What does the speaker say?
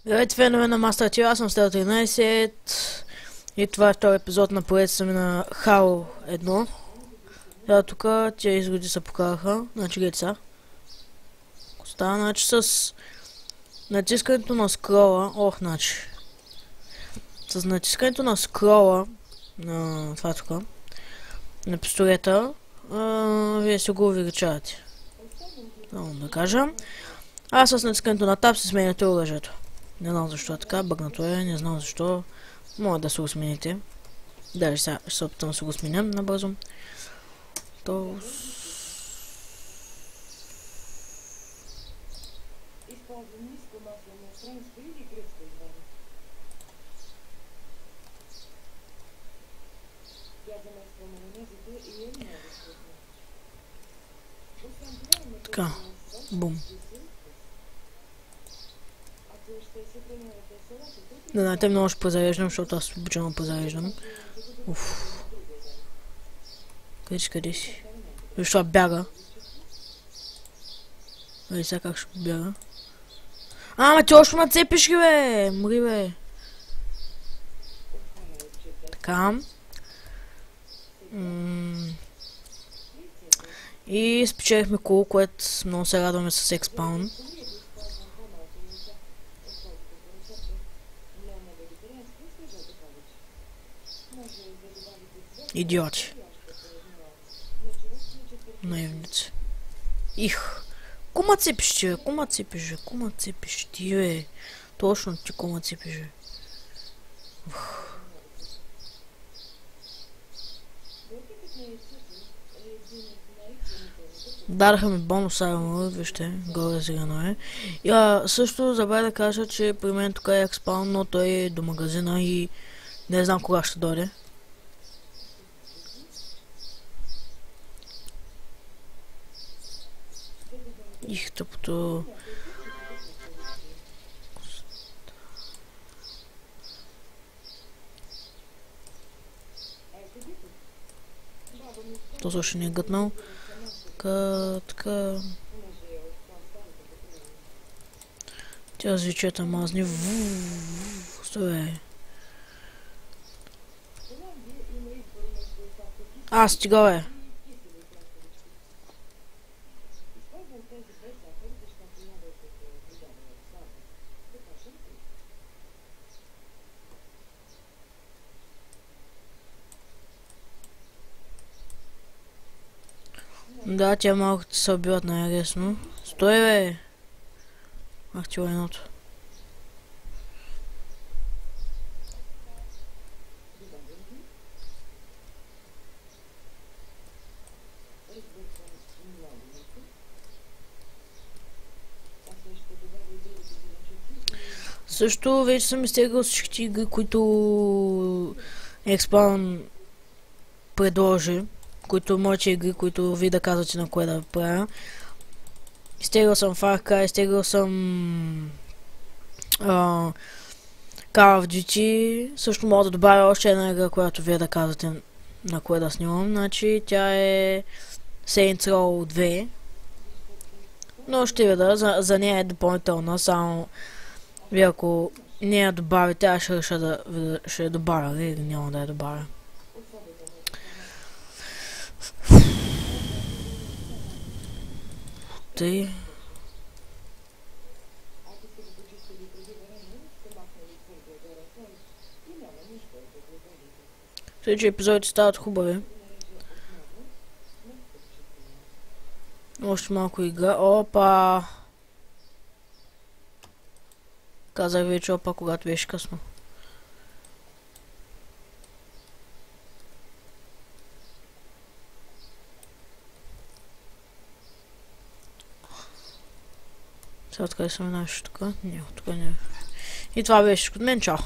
Здравейте, фенове на Master Chief, аз съм Стел 13 и това е втори епизод на поредицата ми на Halo 1. Сега тук тия изгоди се покараха, значи гледайте са. Става, значи с натискането на скрола, с натискането на скрола на това тук, на пистолета, вие се го увеличавате. Само да кажа. А с натискането на таб се сменяте оръжието. Не знам защо е така, бъгнато е, не знам защо. Може да се го смените. Даже сега ще се опитам да се го сменям набързо. То... Така, бум. Да, знаете, много ще позареждам, защото аз обичам да позареждам. Уф. Къде си? Защо бяга? Ей, сега как ще бяга? Ама ти още ме цепиш, бе! Мри, бе! Така. И спечелихме кул, което много се радваме с експаун. Идиоти. Наивници. Их. Кума цепиш ти, бе? Кума цепиш, бе? Кума цепиш ти, бе? Точно ти кума цепиш, бе? Дараха ми бонус армор, вижте, горе зелено е. И също забравя да кажа, че при мен тук е експаун, но той е до магазина и не знам кога ще дойде. Их, тъпото... То също не е гътнал. Така... Тя звичета мазни. Стой. Стига, бе. Да, тя малко се убиват най-лесно. Стой, бе! Ах ти лайното. Също вече съм изтегал всички игри, които Експаун предложи. Които моите игри, които ви да казвате на кое да правя. Изтегал съм Far Cry, изтегал съм Call of Duty. Също мога да добавя още една игра, която вие да казвате на кое да снимам. Значи тя е Saints Row 2. Но ще видя, за нея е допълнителна, само вие ако не я добавите, аз ще реша да ще я добавя или няма да я добавя. Тъй. Следващи епизодите стават хубави. Още малко игра. Опа! Казах вече опа, когато беше късно. Сега откъде съм наши тук? Не, тук не. И това беше от мен, чао!